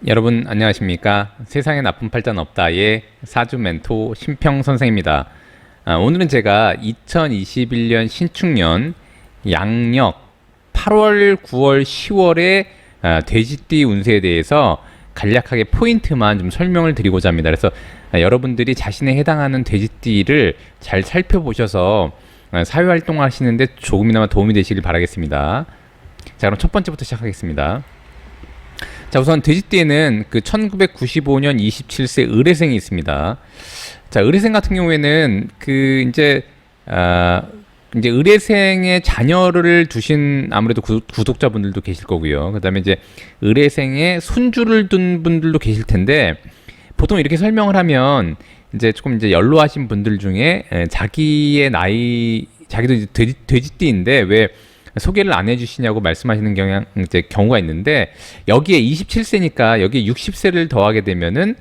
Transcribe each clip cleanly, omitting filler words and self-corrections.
여러분 안녕하십니까? 세상에 나쁜 팔자는 없다의 사주 멘토 신평 선생입니다. 오늘은 제가 2021년 신축년 양력 8월, 9월, 10월의 돼지띠 운세에 대해서 간략하게 포인트만 좀 설명을 드리고자 합니다. 그래서 여러분들이 자신에 해당하는 돼지띠를 잘 살펴보셔서 사회활동을 하시는데 조금이나마 도움이 되시길 바라겠습니다. 자, 그럼 첫 번째부터 시작하겠습니다. 자, 우선 돼지띠에는 그 1995년 27세 의뢰생이 있습니다. 자, 의뢰생 같은 경우에는 그 이제 의뢰생의 자녀를 두신 아무래도 구독자분들도 계실 거고요. 그다음에 이제 의뢰생의 손주를 둔 분들도 계실 텐데, 보통 이렇게 설명을 하면 이제 조금 이제 연로하신 분들 중에 자기의 나이, 자기도 이제 돼지띠인데 왜 소개를 안 해주시냐고 말씀하시는 경우가 있는데, 여기에 27세니까 여기에 60세를 더하게 되면은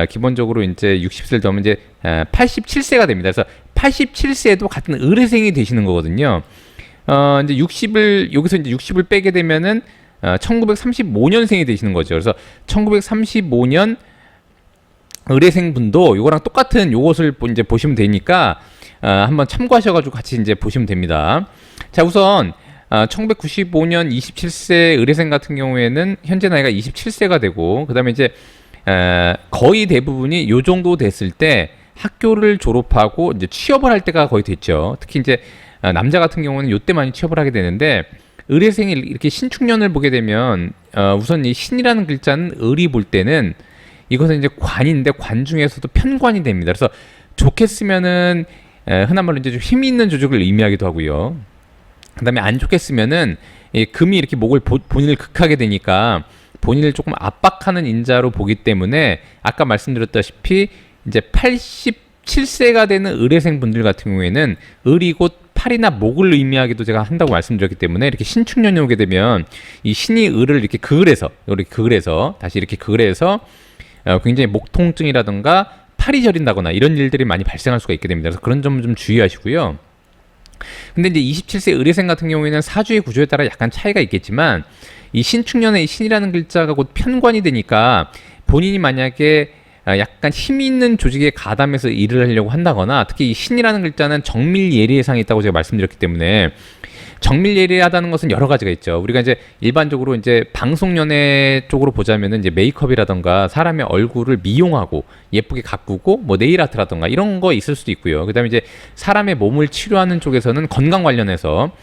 기본적으로 이제 60세를 더하면 이제 87세가 됩니다. 그래서 87세도 같은 의뢰생이 되시는 거거든요. 이제 60을 여기서 이제 60을 빼게 되면은 1935년생이 되시는 거죠. 그래서 1935년 의뢰생 분도 요거랑 똑같은 요것을 이제 보시면 되니까 한번 참고하셔가지고 같이 이제 보시면 됩니다. 자, 우선 1995년 27세 의뢰생 같은 경우에는 현재 나이가 27세가 되고, 그 다음에 이제 거의 대부분이 요 정도 됐을 때 학교를 졸업하고 이제 취업을 할 때가 거의 됐죠. 특히 이제 남자 같은 경우는 요때 많이 취업을 하게 되는데, 의뢰생이 이렇게 신축년을 보게 되면 우선 이 신이라는 글자는 을이 볼 때는 이것은 이제 관인데 관 중에서도 편관이 됩니다. 그래서 좋게 쓰면은 흔한 말로 이제 좀 힘 있는 조직을 의미하기도 하고요. 그 다음에 안 좋게 쓰면은 금이 이렇게 목을 본인을 극하게 되니까 본인을 조금 압박하는 인자로 보기 때문에, 아까 말씀드렸다시피 이제 87세가 되는 의뢰생 분들 같은 경우에는 을이 곧 팔이나 목을 의미하기도 제가 한다고 말씀드렸기 때문에, 이렇게 신축년이 오게 되면 이 신이 을을 이렇게 그을해서 다시 이렇게 그을해서 굉장히 목 통증이라든가 팔이 저린다거나 이런 일들이 많이 발생할 수가 있게 됩니다. 그래서 그런 점 좀 주의하시고요. 근데 이제 27세 의뢰생 같은 경우에는 사주의 구조에 따라 약간 차이가 있겠지만, 이 신축년에 이 신이라는 글자가 곧 편관이 되니까 본인이 만약에 약간 힘이 있는 조직에 가담해서 일을 하려고 한다거나, 특히 이 신이라는 글자는 정밀예리의 상이 있다고 제가 말씀드렸기 때문에, 정밀예리하다는 것은 여러 가지가 있죠. 우리가 이제 일반적으로 이제 방송 연예 쪽으로 보자면은 이제 메이크업이라던가 사람의 얼굴을 미용하고 예쁘게 가꾸고 뭐 네일 아트라던가 이런 거 있을 수도 있고요. 그다음에 이제 사람의 몸을 치료하는 쪽에서는 건강 관련해서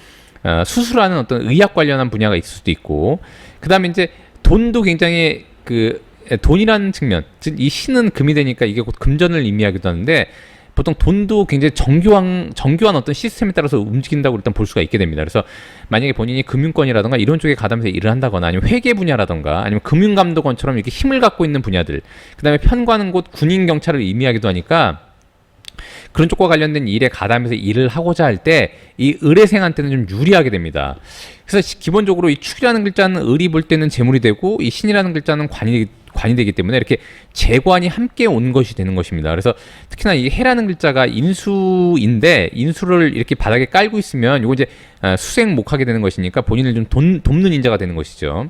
수술하는 어떤 의학 관련한 분야가 있을 수도 있고, 그다음에 이제 돈도 굉장히 돈이라는 측면, 즉 이 신은 금이 되니까 이게 곧 금전을 의미하기도 하는데, 보통 돈도 굉장히 정교한 어떤 시스템에 따라서 움직인다고 일단 볼 수가 있게 됩니다. 그래서 만약에 본인이 금융권이라던가 이런 쪽에 가담해서 일을 한다거나, 아니면 회계 분야라던가 아니면 금융감독원처럼 이렇게 힘을 갖고 있는 분야들, 그다음에 편관은 곧 군인 경찰을 의미하기도 하니까 그런 쪽과 관련된 일에 가담해서 일을 하고자 할 때 이 의뢰생한테는 좀 유리하게 됩니다. 그래서 기본적으로 이 축이라는 글자는 을이 볼 때는 재물이 되고, 이 신이라는 글자는 관이 되기 때문에 이렇게 재관이 함께 온 것이 되는 것입니다. 그래서 특히나 이 해라는 글자가 인수인데, 인수를 이렇게 바닥에 깔고 있으면 요거 이제 수생목하게 되는 것이니까 본인을 좀 돕는 인자가 되는 것이죠.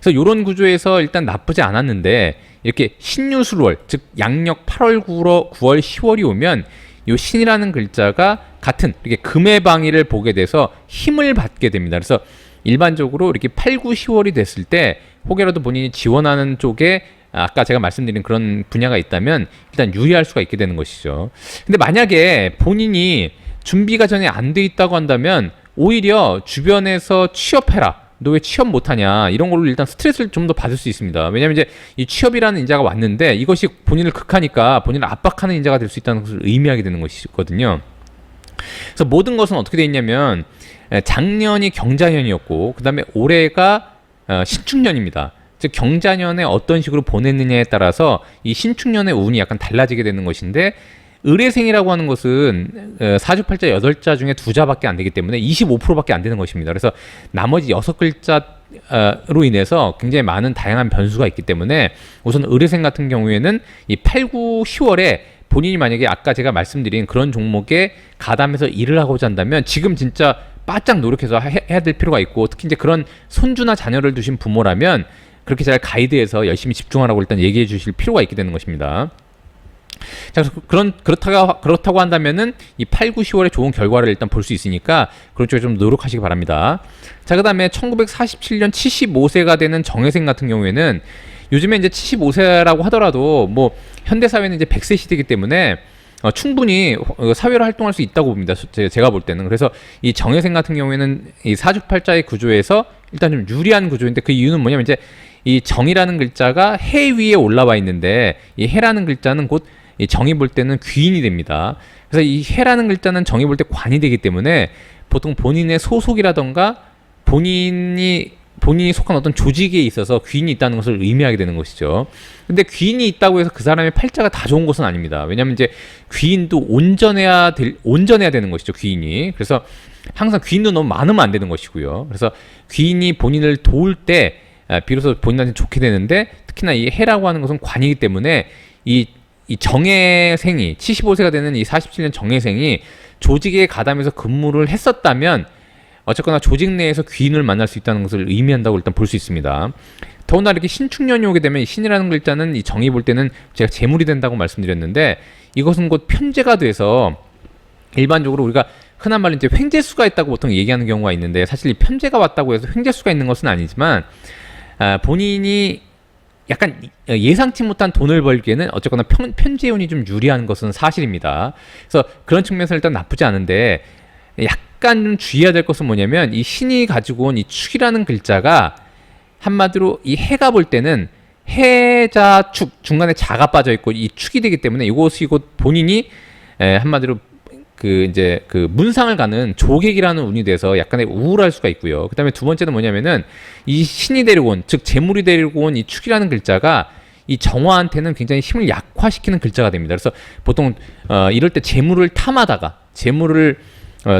그래서 이런 구조에서 일단 나쁘지 않았는데, 이렇게 신유술월, 즉 양력 8월, 9월, 10월이 오면 이 신이라는 글자가 같은 이렇게 금의 방위를 보게 돼서 힘을 받게 됩니다. 그래서 일반적으로 이렇게 8, 9, 10월이 됐을 때 혹여라도 본인이 지원하는 쪽에 아까 제가 말씀드린 그런 분야가 있다면 일단 유리할 수가 있게 되는 것이죠. 근데 만약에 본인이 준비가 전에 안 돼 있다고 한다면 오히려 주변에서 취업해라, 너 왜 취업 못하냐, 이런 걸로 일단 스트레스를 좀 더 받을 수 있습니다. 왜냐하면 이제 이 취업이라는 인자가 왔는데 이것이 본인을 극하니까 본인을 압박하는 인자가 될 수 있다는 것을 의미하게 되는 것이거든요. 그래서 모든 것은 어떻게 돼 있냐면, 작년이 경자년이었고 그 다음에 올해가 신축년입니다. 즉 경자년에 어떤 식으로 보냈느냐에 따라서 이 신축년의 운이 약간 달라지게 되는 것인데, 의뢰생이라고 하는 것은 사주팔자 8자 중에 2자밖에 안 되기 때문에 25%밖에 안 되는 것입니다. 그래서 나머지 6글자로 인해서 굉장히 많은 다양한 변수가 있기 때문에, 우선 의뢰생 같은 경우에는 이 8, 9, 10월에 본인이 만약에 아까 제가 말씀드린 그런 종목에 가담해서 일을 하고자 한다면 지금 진짜 바짝 노력해서 해야 될 필요가 있고, 특히 이제 그런 손주나 자녀를 두신 부모라면 그렇게 잘 가이드해서 열심히 집중하라고 일단 얘기해 주실 필요가 있게 되는 것입니다. 자, 그렇다고 한다면은 이 8, 9, 10월에 좋은 결과를 일단 볼 수 있으니까 그런 쪽에 좀 노력하시기 바랍니다. 자, 그 다음에 1947년 75세가 되는 정혜생 같은 경우에는 요즘에 이제 75세라고 하더라도 뭐 현대사회는 이제 100세 시대이기 때문에 충분히 사회로 활동할 수 있다고 봅니다. 제가 볼 때는. 그래서 이 정혜생 같은 경우에는 이 사주팔자의 구조에서 일단 좀 유리한 구조인데 그 이유는 뭐냐면 이제 이 정이라는 글자가 해 위에 올라와 있는데 이 해라는 글자는 곧 이 정이 볼 때는 귀인이 됩니다. 그래서 이 해라는 글자는 정이 볼 때 관이 되기 때문에 보통 본인의 소속이라던가 본인이 속한 어떤 조직에 있어서 귀인이 있다는 것을 의미하게 되는 것이죠. 근데 귀인이 있다고 해서 그 사람의 팔자가 다 좋은 것은 아닙니다. 왜냐하면 이제 귀인도 온전해야 되는 것이죠. 귀인이. 그래서 항상 귀인도 너무 많으면 안 되는 것이고요. 그래서 귀인이 본인을 도울 때 비로소 본인한테 좋게 되는데 특히나 이 해라고 하는 것은 관이기 때문에 이 정혜생이 75세가 되는 이 47년 정혜생이 조직에 가담해서 근무를 했었다면 어쨌거나 조직 내에서 귀인을 만날 수 있다는 것을 의미한다고 일단 볼 수 있습니다. 더군다나 이렇게 신축년이 오게 되면 이 신이라는 글자는 이 정이 볼 때는 제가 재물이 된다고 말씀드렸는데 이것은 곧 편제가 돼서 일반적으로 우리가 흔한 말로 이제 횡재수가 있다고 보통 얘기하는 경우가 있는데 사실 이 편제가 왔다고 해서 횡재수가 있는 것은 아니지만 본인이 약간 예상치 못한 돈을 벌기에는 어쨌거나 편제운이 좀 유리한 것은 사실입니다. 그래서 그런 측면에서 일단 나쁘지 않은데 약간 좀 주의해야 될 것은 뭐냐면 이 신이 가지고 온 이 축이라는 글자가 한마디로 이 해가 볼 때는 해자 축 중간에 자가 빠져 있고 이 축이 되기 때문에 이것이 곧 본인이 한마디로 그 문상을 가는 조객이라는 운이 돼서 약간의 우울할 수가 있고요. 그다음에 두 번째는 뭐냐면은 이 신이 데리고 온, 즉 재물이 데리고 온 이 축이라는 글자가 이 정화한테는 굉장히 힘을 약화시키는 글자가 됩니다. 그래서 보통 이럴 때 재물을 탐하다가 재물을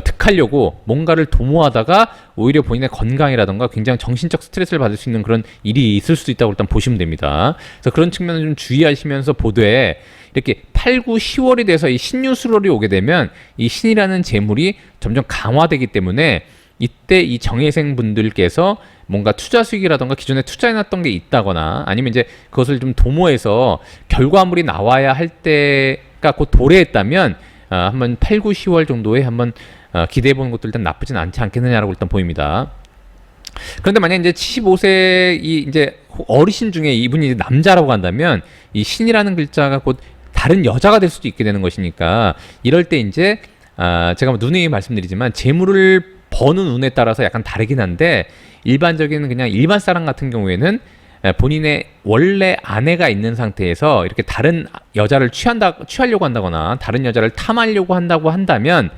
득하려고 뭔가를 도모하다가 오히려 본인의 건강이라던가 굉장히 정신적 스트레스를 받을 수 있는 그런 일이 있을 수도 있다고 일단 보시면 됩니다. 그래서 그런 측면을 좀 주의하시면서 보되 이렇게 8, 9, 10월이 돼서 이 신유술월이 오게 되면 이 신이라는 재물이 점점 강화되기 때문에 이때 이 정예생 분들께서 뭔가 투자 수익이라던가 기존에 투자해놨던 게 있다거나 아니면 이제 그것을 좀 도모해서 결과물이 나와야 할 때가 곧 도래했다면 한번 8, 9, 10월 정도에 한번 기대해보는 것도 일단 나쁘진 않지 않겠느냐라고 일단 보입니다. 그런데 만약 이제 75세 이제 어르신 중에 이분이 이제 남자라고 한다면 이 신이라는 글자가 곧 다른 여자가 될 수도 있게 되는 것이니까 이럴 때 이제 제가 누누이 말씀드리지만 재물을 버는 운에 따라서 약간 다르긴 한데 일반적인 그냥 일반 사람 같은 경우에는 본인의 원래 아내가 있는 상태에서 이렇게 다른 여자를 취하려고 한다거나 다른 여자를 탐하려고 한다고 한다면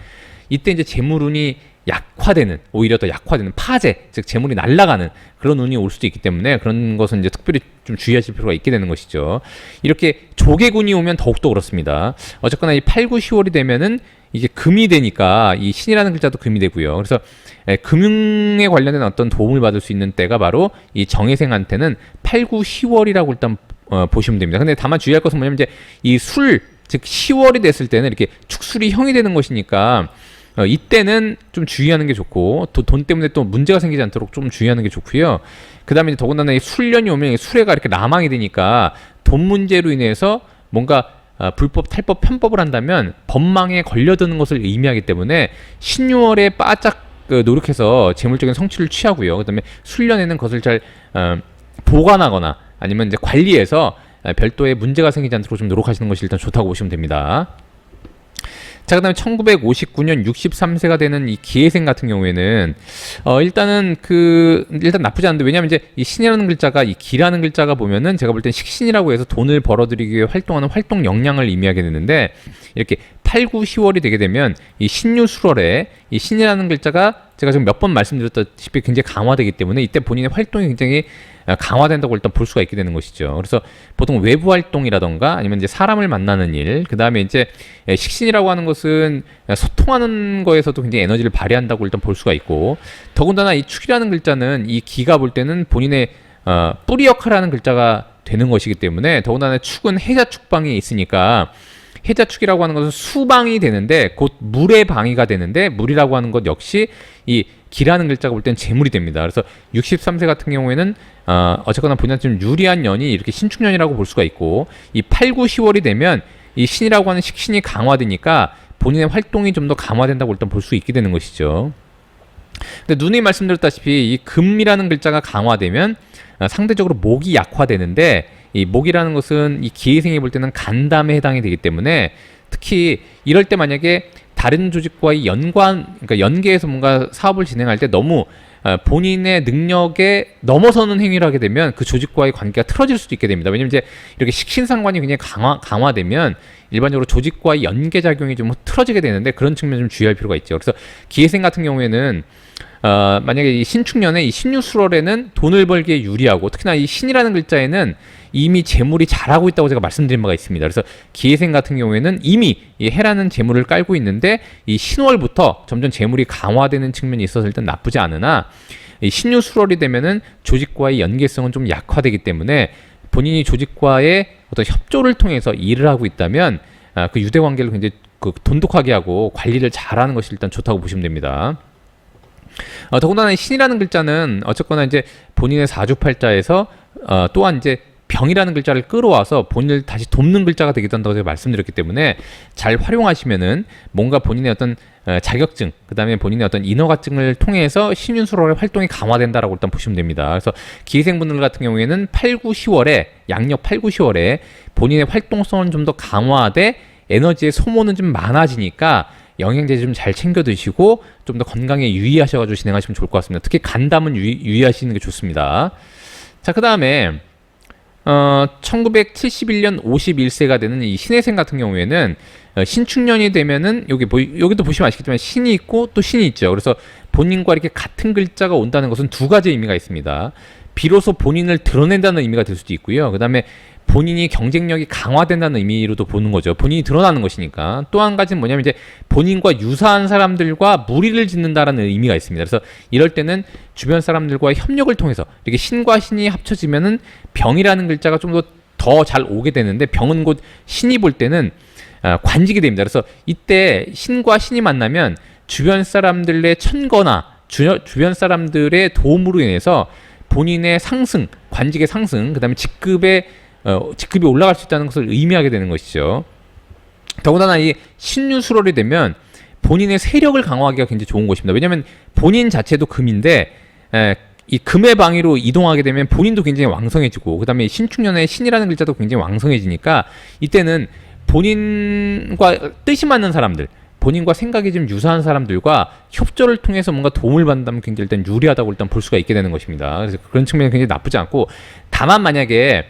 이때 이제 재물운이 약화되는, 오히려 더 약화되는 파재, 즉 재물이 날아가는 그런 운이 올 수도 있기 때문에 그런 것은 이제 특별히 좀 주의하실 필요가 있게 되는 것이죠. 이렇게 조개군이 오면 더욱더 그렇습니다. 어쨌거나 이 8, 9, 10월이 되면은 이게 금이 되니까 이 신이라는 글자도 금이 되고요. 그래서 금융에 관련된 어떤 도움을 받을 수 있는 때가 바로 이 정혜생한테는 8, 9, 10월이라고 일단 보시면 됩니다. 근데 다만 주의할 것은 뭐냐면 이제 이 술, 즉 10월이 됐을 때는 이렇게 축술이 형이 되는 것이니까 이때는 좀 주의하는 게 좋고 돈 때문에 또 문제가 생기지 않도록 좀 주의하는 게 좋고요. 그 다음에 더군다나 이 술년이 오면 수레가 이렇게 라망이 되니까 돈 문제로 인해서 뭔가 불법, 탈법, 편법을 한다면 법망에 걸려드는 것을 의미하기 때문에 신유월에 바짝 노력해서 재물적인 성취를 취하고요. 그 다음에 술년에는 그것을 잘 보관하거나 아니면 이제 관리해서 별도의 문제가 생기지 않도록 좀 노력하시는 것이 일단 좋다고 보시면 됩니다. 자, 그 다음에 1959년 63세가 되는 이 기해생 같은 경우에는 일단 나쁘지 않은데 왜냐면 이제 이 신이라는 글자가 이 기라는 글자가 보면은 제가 볼 땐 식신이라고 해서 돈을 벌어들이기 위해 활동하는 활동 역량을 의미하게 되는데 이렇게 8, 9, 10월이 되게 되면 이 신유술월에 이 신이라는 글자가 제가 지금 몇 번 말씀드렸다시피 굉장히 강화되기 때문에 이때 본인의 활동이 굉장히 강화된다고 일단 볼 수가 있게 되는 것이죠. 그래서 보통 외부 활동이라던가 아니면 이제 사람을 만나는 일, 그 다음에 이제 식신이라고 하는 것은 소통하는 거에서도 굉장히 에너지를 발휘한다고 일단 볼 수가 있고 더군다나 이 축이라는 글자는 이 기가 볼 때는 본인의 뿌리 역할을 하는 글자가 되는 것이기 때문에 더군다나 축은 해자축방에 있으니까 해자축이라고 하는 것은 수방이 되는데 곧 물의 방위가 되는데 물이라고 하는 것 역시 이 기라는 글자가 볼 때는 재물이 됩니다. 그래서 63세 같은 경우에는 어쨌거나 본인한테 좀 유리한 년이 이렇게 신축년이라고 볼 수가 있고, 이 8, 9, 10월이 되면 이 신이라고 하는 식신이 강화되니까 본인의 활동이 좀 더 강화된다고 일단 볼 수 있게 되는 것이죠. 근데 누누이 말씀드렸다시피 이 금이라는 글자가 강화되면 상대적으로 목이 약화되는데, 이 목이라는 것은 이 기회생이 볼 때는 간담에 해당이 되기 때문에 특히 이럴 때 만약에 다른 조직과의 그러니까 연계해서 뭔가 사업을 진행할 때 너무 본인의 능력에 넘어서는 행위를 하게 되면 그 조직과의 관계가 틀어질 수도 있게 됩니다. 왜냐면 이제 이렇게 식신상관이 굉장히 강화되면 일반적으로 조직과의 연계작용이 좀 틀어지게 되는데, 그런 측면 좀 주의할 필요가 있죠. 그래서 기회생 같은 경우에는 만약에 이 신축년에 이 신유술월에는 돈을 벌기에 유리하고, 특히나 이 신이라는 글자에는 이미 재물이 잘하고 있다고 제가 말씀드린 바가 있습니다. 그래서 기회생 같은 경우에는 이미 이 해라는 재물을 깔고 있는데, 이 신월부터 점점 재물이 강화되는 측면이 있어서 일단 나쁘지 않으나, 이 신유술월이 되면은 조직과의 연계성은 좀 약화되기 때문에 본인이 조직과의 어떤 협조를 통해서 일을 하고 있다면 그 유대 관계를 굉장히 돈독하게 하고 관리를 잘하는 것이 일단 좋다고 보시면 됩니다. 더군다나 이 신이라는 글자는 어쨌거나 이제 본인의 사주팔자에서 또한 이제 병이라는 글자를 끌어와서 본인을 다시 돕는 글자가 되기도 한다고 제가 말씀드렸기 때문에 잘 활용하시면은 뭔가 본인의 어떤 자격증, 그 다음에 본인의 어떤 인허가증을 통해서 신윤수월의 활동이 강화된다라고 일단 보시면 됩니다. 그래서 기생분들 같은 경우에는 8, 9, 10월에 양력 8, 9, 10월에 본인의 활동성은 좀 더 강화돼 에너지의 소모는 좀 많아지니까 영양제 좀 잘 챙겨 드시고 좀 더 건강에 유의하셔가지고 진행하시면 좋을 것 같습니다. 특히 간담은 유의하시는 게 좋습니다. 자, 그 다음에 1971년 51세가 되는 이 신해생 같은 경우에는 신축년이 되면은 여기도 보시면 아시겠지만 신이 있고 또 신이 있죠. 그래서 본인과 이렇게 같은 글자가 온다는 것은 두 가지 의미가 있습니다. 비로소 본인을 드러낸다는 의미가 될 수도 있고요. 그 다음에 본인이 경쟁력이 강화된다는 의미로도 보는 거죠. 본인이 드러나는 것이니까. 또 한 가지는 뭐냐면 이제 본인과 유사한 사람들과 무리를 짓는다라는 의미가 있습니다. 그래서 이럴 때는 주변 사람들과의 협력을 통해서 이렇게 신과 신이 합쳐지면은 병이라는 글자가 좀 더 잘 오게 되는데, 병은 곧 신이 볼 때는 관직이 됩니다. 그래서 이때 신과 신이 만나면 주변 사람들의 천거나 주변 사람들의 도움으로 인해서 본인의 상승, 관직의 상승, 그 다음에 직급이 올라갈 수 있다는 것을 의미하게 되는 것이죠. 더군다나 이 신유술월이 되면 본인의 세력을 강화하기가 굉장히 좋은 것입니다. 왜냐하면 본인 자체도 금인데 이 금의 방위로 이동하게 되면 본인도 굉장히 왕성해지고, 그 다음에 신축년에 신이라는 글자도 굉장히 왕성해지니까 이때는 본인과 뜻이 맞는 사람들, 본인과 생각이 좀 유사한 사람들과 협조를 통해서 뭔가 도움을 받는다면 굉장히 일단 유리하다고 일단 볼 수가 있게 되는 것입니다. 그래서 그런 측면이 굉장히 나쁘지 않고, 다만 만약에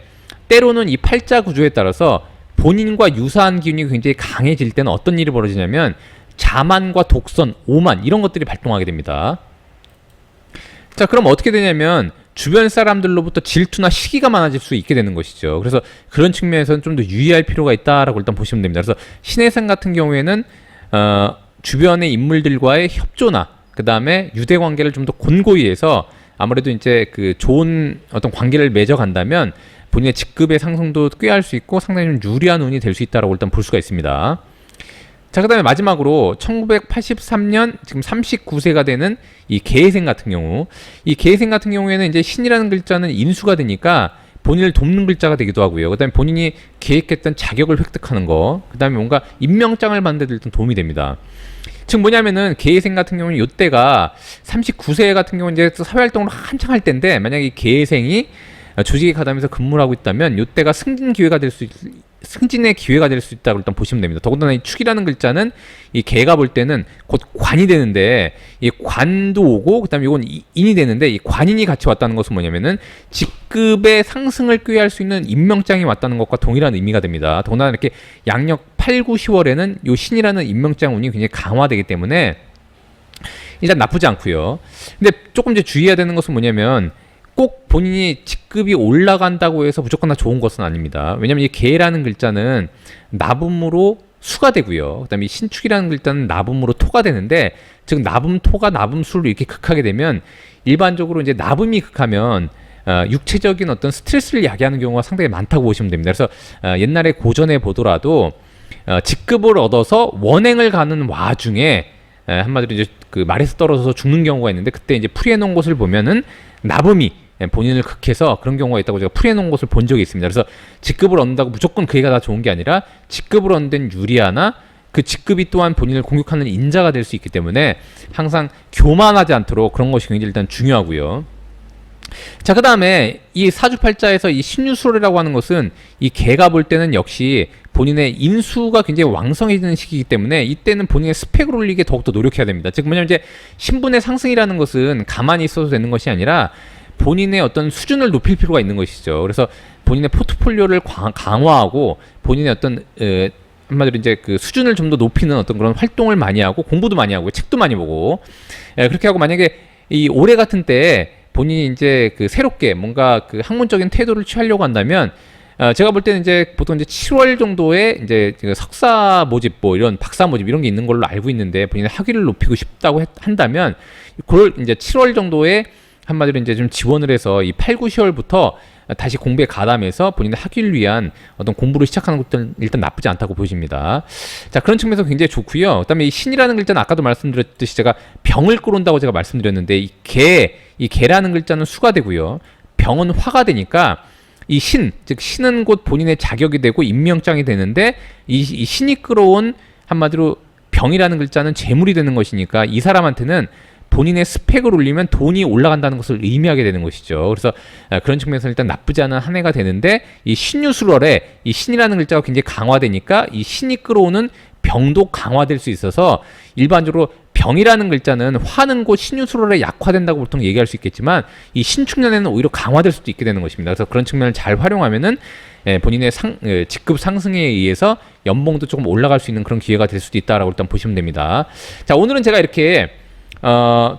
때로는 이 팔자 구조에 따라서 본인과 유사한 기운이 굉장히 강해질 때는 어떤 일이 벌어지냐면 자만과 독선, 오만 이런 것들이 발동하게 됩니다. 자, 그럼 어떻게 되냐면 주변 사람들로부터 질투나 시기가 많아질 수 있게 되는 것이죠. 그래서 그런 측면에서는 좀 더 유의할 필요가 있다라고 일단 보시면 됩니다. 그래서 신해생 같은 경우에는 주변의 인물들과의 협조나 그 다음에 유대 관계를 좀 더 곤고히 해서 아무래도 이제 그 좋은 어떤 관계를 맺어간다면 본인의 직급의 상승도 꾀할 수 있고 상당히 좀 유리한 운이 될 수 있다라고 일단 볼 수가 있습니다. 자, 그 다음에 마지막으로 1983년 지금 39세가 되는 이 계생 같은 경우, 이 계생 같은 경우에는 이제 신이라는 글자는 인수가 되니까 본인을 돕는 글자가 되기도 하고요. 그 다음에 본인이 계획했던 자격을 획득하는 거, 그 다음에 뭔가 임명장을 받는 데 일단 도움이 됩니다. 즉 뭐냐면은 계생 같은 경우는 이때가 39세 같은 경우는 이제 사회활동을 한창 할 때인데, 만약에 이 계생이 조직에 가담해서 근무를 하고 있다면 이때가 승진의 기회가 될 수 있다고 일단 보시면 됩니다. 더군다나 이 축이라는 글자는 이 개가 볼 때는 곧 관이 되는데, 이 관도 오고 그다음에 이건 인이 되는데, 이 관인이 같이 왔다는 것은 뭐냐면은 직급의 상승을 꾀할 수 있는 임명장이 왔다는 것과 동일한 의미가 됩니다. 더군다나 이렇게 양력 8, 9, 10월에는 이 신이라는 임명장 운이 굉장히 강화되기 때문에 일단 나쁘지 않고요. 근데 조금 이제 주의해야 되는 것은 뭐냐면 꼭 본인이 직급이 올라간다고 해서 무조건 다 좋은 것은 아닙니다. 왜냐하면 이 계라는 글자는 나분으로 수가 되고요. 그 다음에 이 신축이라는 글자는 나분으로 토가 되는데, 즉 나분토가 나분수를 이렇게 극하게 되면 일반적으로 이제 나분이 극하면 육체적인 어떤 스트레스를 야기하는 경우가 상당히 많다고 보시면 됩니다. 그래서 옛날에 고전에 보더라도 직급을 얻어서 원행을 가는 와중에 한마디로 이제 그 말에서 떨어져서 죽는 경우가 있는데, 그때 이제 풀이해놓은 곳을 보면은 나범이 본인을 극해서 그런 경우가 있다고 제가 풀이해놓은 곳을 본 적이 있습니다. 그래서 직급을 얻는다고 무조건 그 애가 다 좋은 게 아니라 직급을 얻는 데는 유리하나 그 직급이 또한 본인을 공격하는 인자가 될 수 있기 때문에 항상 교만하지 않도록 그런 것이 굉장히 일단 중요하고요. 자, 그 다음에 이 사주팔자에서 이 신유술이라고 하는 것은 이 개가 볼 때는 역시 본인의 인수가 굉장히 왕성해지는 시기이기 때문에 이때는 본인의 스펙을 올리게 더욱더 노력해야 됩니다. 즉 뭐냐면 이제 신분의 상승이라는 것은 가만히 있어도 되는 것이 아니라 본인의 어떤 수준을 높일 필요가 있는 것이죠. 그래서 본인의 포트폴리오를 강화하고 본인의 어떤 한마디로 이제 그 수준을 좀 더 높이는 어떤 그런 활동을 많이 하고 공부도 많이 하고 책도 많이 보고 그렇게 하고, 만약에 이 올해 같은 때에 본인이 이제 그 새롭게 뭔가 그 학문적인 태도를 취하려고 한다면 제가 볼 때는 이제 보통 이제 7월 정도에 이제 그 석사 모집 뭐 이런 박사 모집 이런 게 있는 걸로 알고 있는데, 본인의 학위를 높이고 싶다고 한다면 그걸 이제 7월 정도에 한마디로 이제 좀 지원을 해서 이 8, 9, 10월부터 다시 공부에 가담해서 본인의 학위를 위한 어떤 공부를 시작하는 것도 일단 나쁘지 않다고 보여집니다. 자, 그런 측면에서 굉장히 좋고요. 그다음에 이 신이라는 글자는 아까도 말씀드렸듯이 제가 병을 끌어온다고 제가 말씀드렸는데, 이 개라는 글자는 수가 되고요. 병은 화가 되니까 이 신, 즉 신은 곧 본인의 자격이 되고 임명장이 되는데, 이 신이 끌어온 한마디로 병이라는 글자는 재물이 되는 것이니까 이 사람한테는 본인의 스펙을 올리면 돈이 올라간다는 것을 의미하게 되는 것이죠. 그래서 그런 측면에서 일단 나쁘지 않은 한 해가 되는데, 이 신유술월에 이 신이라는 글자가 굉장히 강화되니까 이 신이 끌어오는 병도 강화될 수 있어서, 일반적으로 병이라는 글자는 화는 곧 신유술월에 약화된다고 보통 얘기할 수 있겠지만 이 신축년에는 오히려 강화될 수도 있게 되는 것입니다. 그래서 그런 측면을 잘 활용하면은 본인의 직급 상승에 의해서 연봉도 조금 올라갈 수 있는 그런 기회가 될 수도 있다라고 일단 보시면 됩니다. 자, 오늘은 제가 이렇게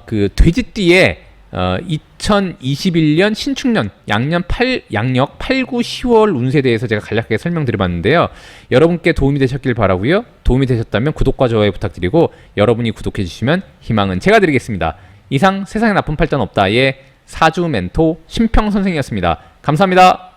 그 돼지띠의 2021년 신축년 양력 8, 9, 10월 운세에 대해서 제가 간략하게 설명드려봤는데요. 여러분께 도움이 되셨길 바라고요. 도움이 되셨다면 구독과 좋아요 부탁드리고, 여러분이 구독해 주시면 희망은 제가 드리겠습니다. 이상 세상에 나쁜 팔자는 없다의 사주 멘토 심평 선생이었습니다. 감사합니다.